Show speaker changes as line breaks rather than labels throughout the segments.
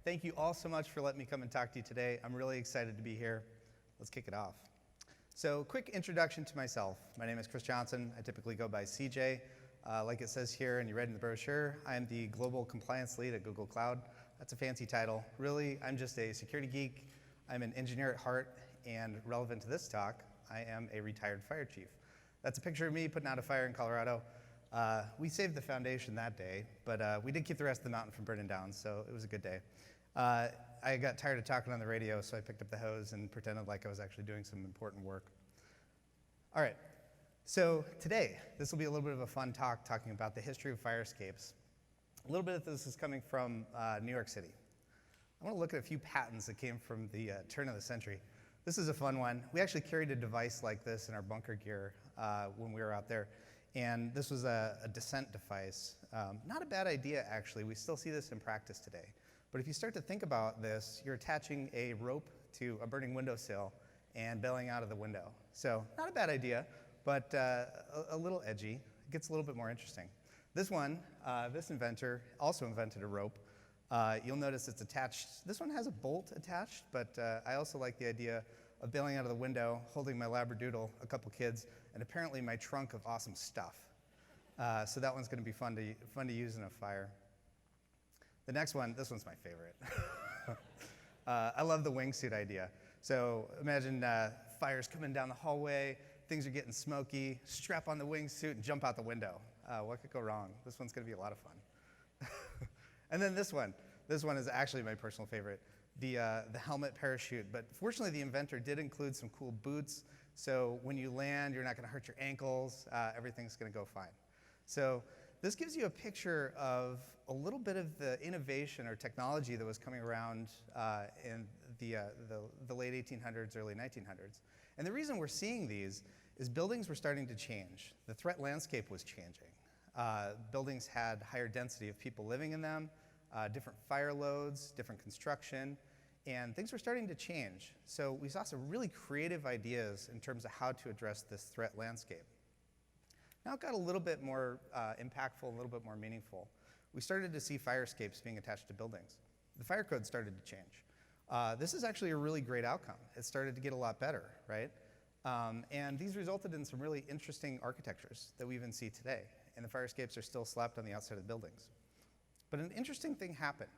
Thank you all so much for letting me come and talk to you today. I'm really excited to be here. Let's kick it off. So, quick introduction to myself. My name is Chris Johnson. I typically go by CJ. Like it says here and you read in the brochure, I am the Global Compliance Lead at Google Cloud. That's a fancy title. Really, I'm just a security geek. I'm an engineer at heart, and relevant to this talk, I am a retired fire chief. That's a picture of me putting out a fire in Colorado. We saved the foundation that day, but we did keep the rest of the mountain from burning down, so it was a good day. I got tired of talking on the radio, so I picked up the hose and pretended like I was actually doing some important work. All right, so today, this will be a little bit of a fun talk talking about the history of fire escapes. A little bit of this is coming from New York City. I want to look at a few patents that came from the turn of the century. This is a fun one. We actually carried a device like this in our bunker gear when we were out there. And this was a descent device. Not a bad idea, actually. We still see this in practice today. But if you start to think about this, you're attaching a rope to a burning windowsill and bailing out of the window. So not a bad idea, but a little edgy. It gets a little bit more interesting. This one, this inventor also invented a rope. You'll notice it's attached. This one has a bolt attached, but I also like the idea of bailing out of the window, holding my Labradoodle, a couple kids, and apparently my trunk of awesome stuff. So that one's going to be fun to use in a fire. The next one, this one's my favorite. I love the wingsuit idea. So imagine fires coming down the hallway, things are getting smoky, strap on the wingsuit and jump out the window. What could go wrong? This one's going to be a lot of fun. And then this one is actually my personal favorite, the helmet parachute. But fortunately, the inventor did include some cool boots. So when you land, you're not going to hurt your ankles. Everything's going to go fine. So this gives you a picture of a little bit of the innovation or technology that was coming around in the late 1800s, early 1900s. And the reason we're seeing these is buildings were starting to change. The threat landscape was changing. Buildings had higher density of people living in them, different fire loads, different construction, and things were starting to change. So we saw some really creative ideas in terms of how to address this threat landscape. Now it got a little bit more impactful, a little bit more meaningful. We started to see fire escapes being attached to buildings. The fire code started to change. This is actually a really great outcome. It started to get a lot better, right? And these resulted in some really interesting architectures that we even see today. And the fire escapes are still slapped on the outside of the buildings. But an interesting thing happened.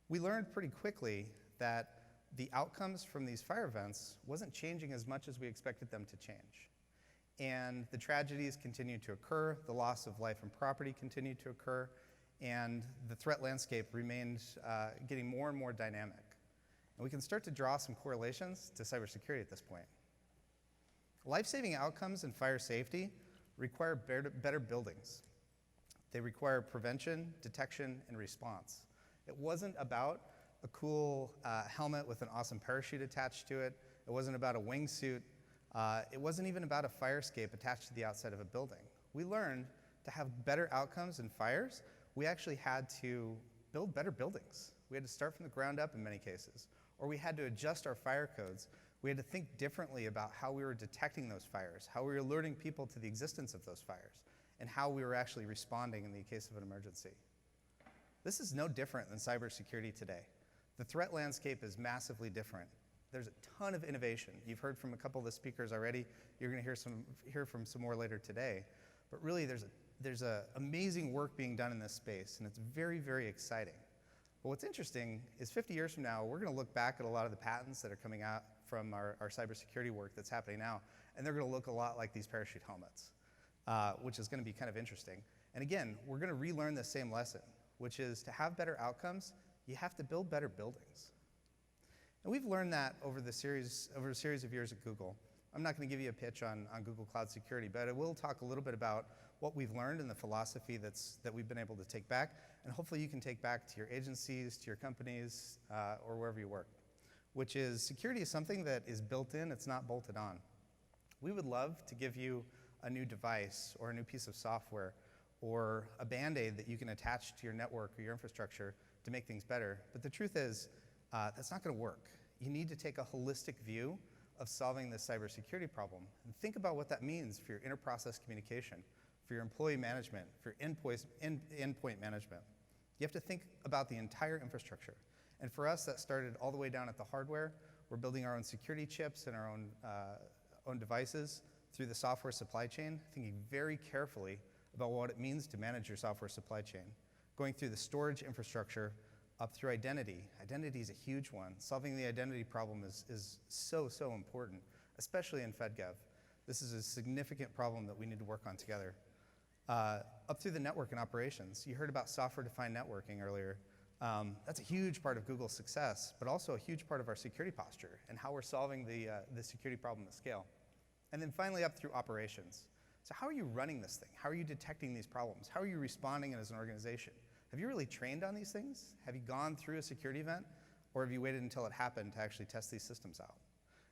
We learned pretty quickly that the outcomes from these fire events wasn't changing as much as we expected them to change. And the tragedies continued to occur, the loss of life and property continued to occur, and the threat landscape remained getting more and more dynamic. And we can start to draw some correlations to cybersecurity at this point. Life-saving outcomes in fire safety require better buildings. They require prevention, detection, and response. It wasn't about a cool helmet with an awesome parachute attached to it. It wasn't about a wingsuit. It wasn't even about a fire escape attached to the outside of a building. We learned to have better outcomes in fires, we actually had to build better buildings. We had to start from the ground up in many cases, or we had to adjust our fire codes. We had to think differently about how we were detecting those fires, how we were alerting people to the existence of those fires, and how we were actually responding in the case of an emergency. This is no different than cybersecurity today. The threat landscape is massively different. There's a ton of innovation. You've heard from a couple of the speakers already. You're going to hear from some more later today. But really, there's amazing work being done in this space, and it's very, very exciting. But what's interesting is 50 years from now, we're going to look back at a lot of the patents that are coming out from our cybersecurity work that's happening now, and they're going to look a lot like these parachute helmets, which is going to be kind of interesting. And again, we're going to relearn the same lesson, which is to have better outcomes, you have to build better buildings. And we've learned that over a series of years at Google. I'm not going to give you a pitch on Google Cloud Security, but I will talk a little bit about what we've learned and the philosophy that we've been able to take back, and hopefully you can take back to your agencies, to your companies, or wherever you work, which is security is something that is built in, it's not bolted on. We would love to give you a new device or a new piece of software or a Band-Aid that you can attach to your network or your infrastructure to make things better, but the truth is that's not going to work. You need to take a holistic view of solving this cybersecurity problem. And think about what that means for your inter-process communication, for your employee management, for your endpoint management. You have to think about the entire infrastructure. And for us, that started all the way down at the hardware. We're building our own security chips and our own devices through the software supply chain, thinking very carefully about what it means to manage your software supply chain. Going through the storage infrastructure up through identity. Identity is a huge one. Solving the identity problem is so important, especially in FedGov. This is a significant problem that we need to work on together. Up through the network and operations. You heard about software-defined networking earlier. That's a huge part of Google's success, but also a huge part of our security posture and how we're solving the security problem at scale. And then finally up through operations. So how are you running this thing? How are you detecting these problems? How are you responding as an organization? Have you really trained on these things? Have you gone through a security event? Or have you waited until it happened to actually test these systems out?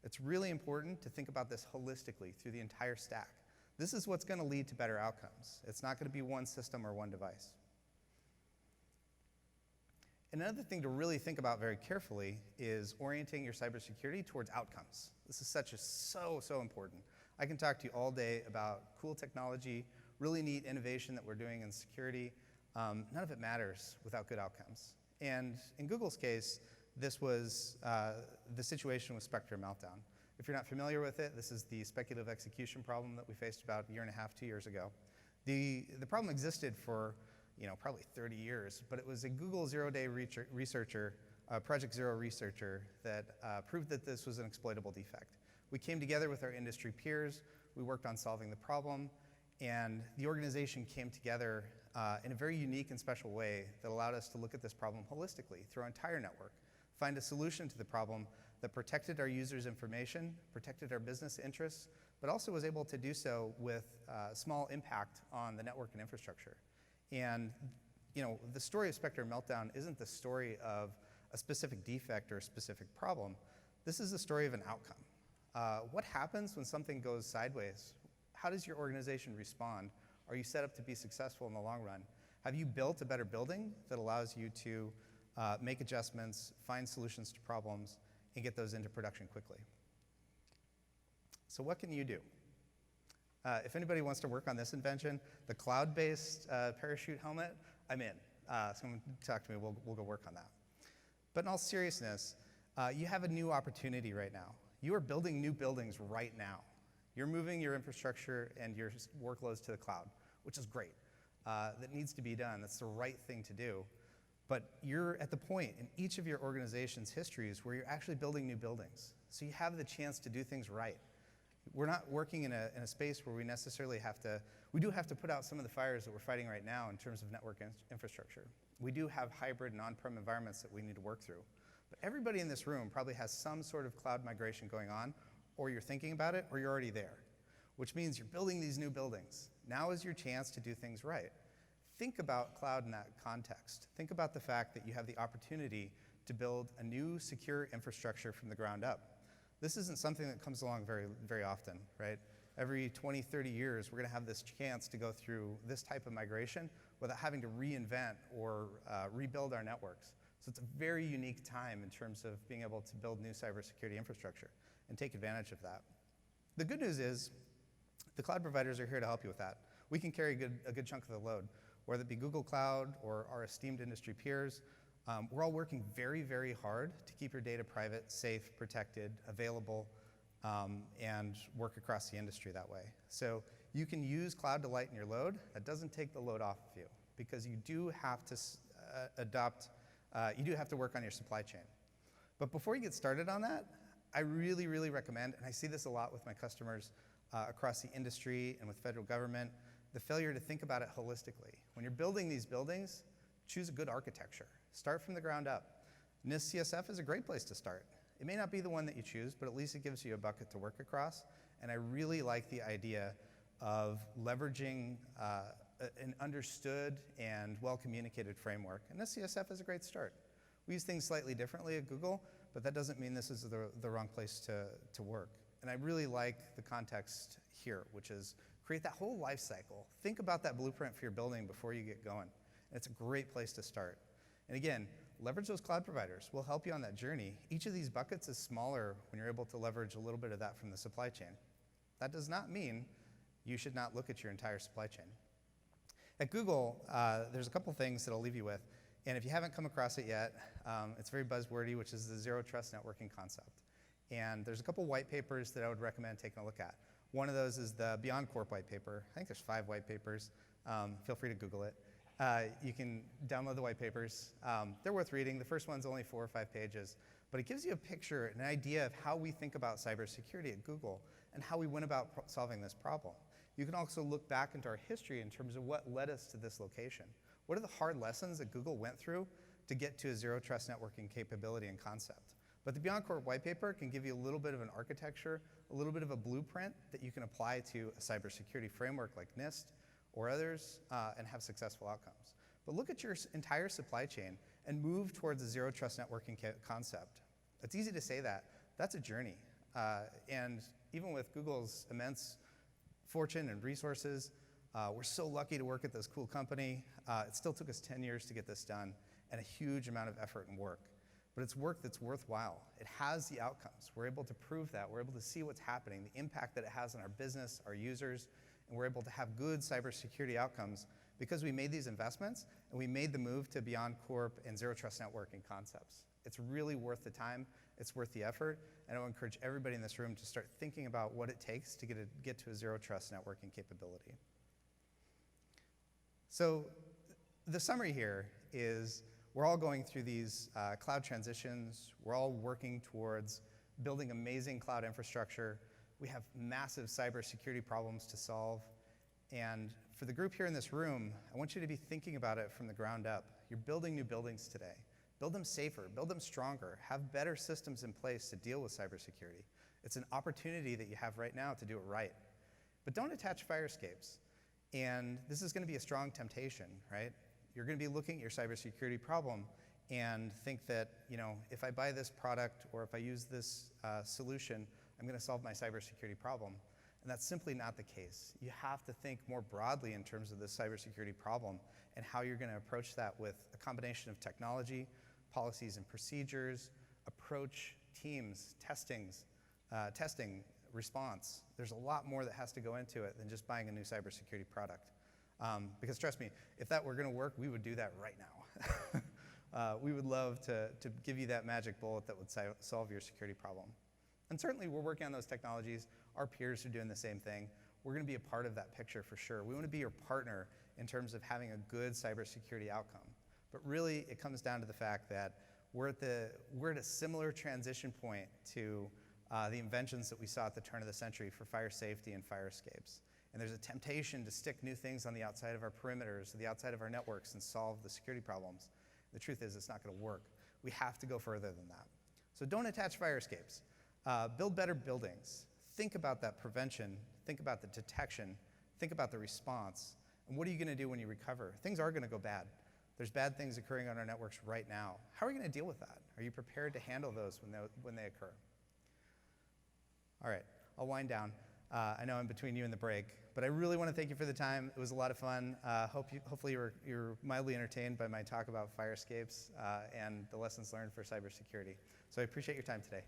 It's really important to think about this holistically through the entire stack. This is what's going to lead to better outcomes. It's not going to be one system or one device. Another thing to really think about very carefully is orienting your cybersecurity towards outcomes. This is so important. I can talk to you all day about cool technology, really neat innovation that we're doing in security. None of it matters without good outcomes. And in Google's case, this was the situation with Spectre Meltdown. If you're not familiar with it, this is the speculative execution problem that we faced about a year and a half, 2 years ago. The problem existed for probably 30 years, but it was a Google zero-day researcher, Project Zero researcher, that proved that this was an exploitable defect. We came together with our industry peers, we worked on solving the problem, and the organization came together in a very unique and special way that allowed us to look at this problem holistically through our entire network, find a solution to the problem that protected our users' information, protected our business interests, but also was able to do so with small impact on the network and infrastructure. And the story of Spectre Meltdown isn't the story of a specific defect or a specific problem. This is the story of an outcome. What happens when something goes sideways? How does your organization respond? Are you set up to be successful in the long run? Have you built a better building that allows you to make adjustments, find solutions to problems, and get those into production quickly? So what can you do? If anybody wants to work on this invention, the cloud-based parachute helmet, I'm in. Someone talk to me, we'll go work on that. But in all seriousness, you have a new opportunity right now. You are building new buildings right now. You're moving your infrastructure and your workloads to the cloud, which is great. That needs to be done. That's the right thing to do. But you're at the point in each of your organization's histories where you're actually building new buildings. So you have the chance to do things right. We're not working in a space where we necessarily we do have to put out some of the fires that we're fighting right now in terms of network infrastructure. We do have hybrid and on-prem environments that we need to work through. But everybody in this room probably has some sort of cloud migration going on, or you're thinking about it, or you're already there, which means you're building these new buildings. Now is your chance to do things right. Think about cloud in that context. Think about the fact that you have the opportunity to build a new secure infrastructure from the ground up. This isn't something that comes along very often, right? Every 20, 30 years, we're going to have this chance to go through this type of migration without having to reinvent or rebuild our networks. So it's a very unique time in terms of being able to build new cybersecurity infrastructure and take advantage of that. The good news is the cloud providers are here to help you with that. We can carry a good chunk of the load, whether it be Google Cloud or our esteemed industry peers. We're all working very hard to keep your data private, safe, protected, available, and work across the industry that way. So you can use cloud to lighten your load. That doesn't take the load off of you, because you do have to you do have to work on your supply chain. But before you get started on that, I really recommend, and I see this a lot with my customers across the industry and with federal government, the failure to think about it holistically. When you're building these buildings, choose a good architecture. Start from the ground up. NIST CSF is a great place to start. It may not be the one that you choose, but at least it gives you a bucket to work across. And I really like the idea of leveraging an understood and well-communicated framework. And NIST CSF is a great start. We use things slightly differently at Google, but that doesn't mean this is the wrong place to work. And I really like the context here, which is create that whole life cycle. Think about that blueprint for your building before you get going. And it's a great place to start. And again, leverage those cloud providers. We'll help you on that journey. Each of these buckets is smaller when you're able to leverage a little bit of that from the supply chain. That does not mean you should not look at your entire supply chain. At Google, there's a couple things that I'll leave you with. And if you haven't come across it yet, it's very buzzwordy, which is the zero trust networking concept. And there's a couple white papers that I would recommend taking a look at. One of those is the Beyond Corp white paper. I think there's 5 white papers. Feel free to Google it. You can download the white papers. They're worth reading. The first one's only 4 or 5 pages, but it gives you a picture, an idea of how we think about cybersecurity at Google and how we went about solving this problem. You can also look back into our history in terms of what led us to this location. What are the hard lessons that Google went through to get to a zero trust networking capability and concept? But the Beyond Corp white paper can give you a little bit of an architecture, a little bit of a blueprint that you can apply to a cybersecurity framework like NIST or others and have successful outcomes. But look at your entire supply chain and move towards a zero trust networking concept. It's easy to say that. That's a journey. And even with Google's immense fortune and resources, we're so lucky to work at this cool company. It still took us 10 years to get this done and a huge amount of effort and work. But it's work that's worthwhile. It has the outcomes. We're able to prove that. We're able to see what's happening, the impact that it has on our business, our users, and we're able to have good cybersecurity outcomes because we made these investments and we made the move to Beyond Corp and zero trust networking concepts. It's really worth the time, it's worth the effort, and I would encourage everybody in this room to start thinking about what it takes to get to a zero trust networking capability. So the summary here is we're all going through these cloud transitions. We're all working towards building amazing cloud infrastructure. We have massive cybersecurity problems to solve. And for the group here in this room, I want you to be thinking about it from the ground up. You're building new buildings today. Build them safer, build them stronger, have better systems in place to deal with cybersecurity. It's an opportunity that you have right now to do it right. But don't attach fire escapes. And this is going to be a strong temptation, right? You're going to be looking at your cybersecurity problem and think that, if I buy this product or if I use this solution, I'm going to solve my cybersecurity problem. And that's simply not the case. You have to think more broadly in terms of this cybersecurity problem and how you're going to approach that with a combination of technology, policies and procedures, approach, teams, testing, response. There's a lot more that has to go into it than just buying a new cybersecurity product. Because trust me, if that were going to work, we would do that right now. We would love to give you that magic bullet that would solve your security problem. And certainly we're working on those technologies. Our peers are doing the same thing. We're going to be a part of that picture for sure. We want to be your partner in terms of having a good cybersecurity outcome. But really, it comes down to the fact that we're at a similar transition point to the inventions that we saw at the turn of the century for fire safety and fire escapes. And there's a temptation to stick new things on the outside of our perimeters, the outside of our networks, and solve the security problems. The truth is, it's not going to work. We have to go further than that. So don't attach fire escapes. Build better buildings. Think about that prevention. Think about the detection. Think about the response. And what are you going to do when you recover? Things are going to go bad. There's bad things occurring on our networks right now. How are you going to deal with that? Are you prepared to handle those when they occur? All right, I'll wind down. I know I'm between you and the break, but I really want to thank you for the time. It was a lot of fun. Hopefully you're mildly entertained by my talk about fire escapes and the lessons learned for cybersecurity. So I appreciate your time today.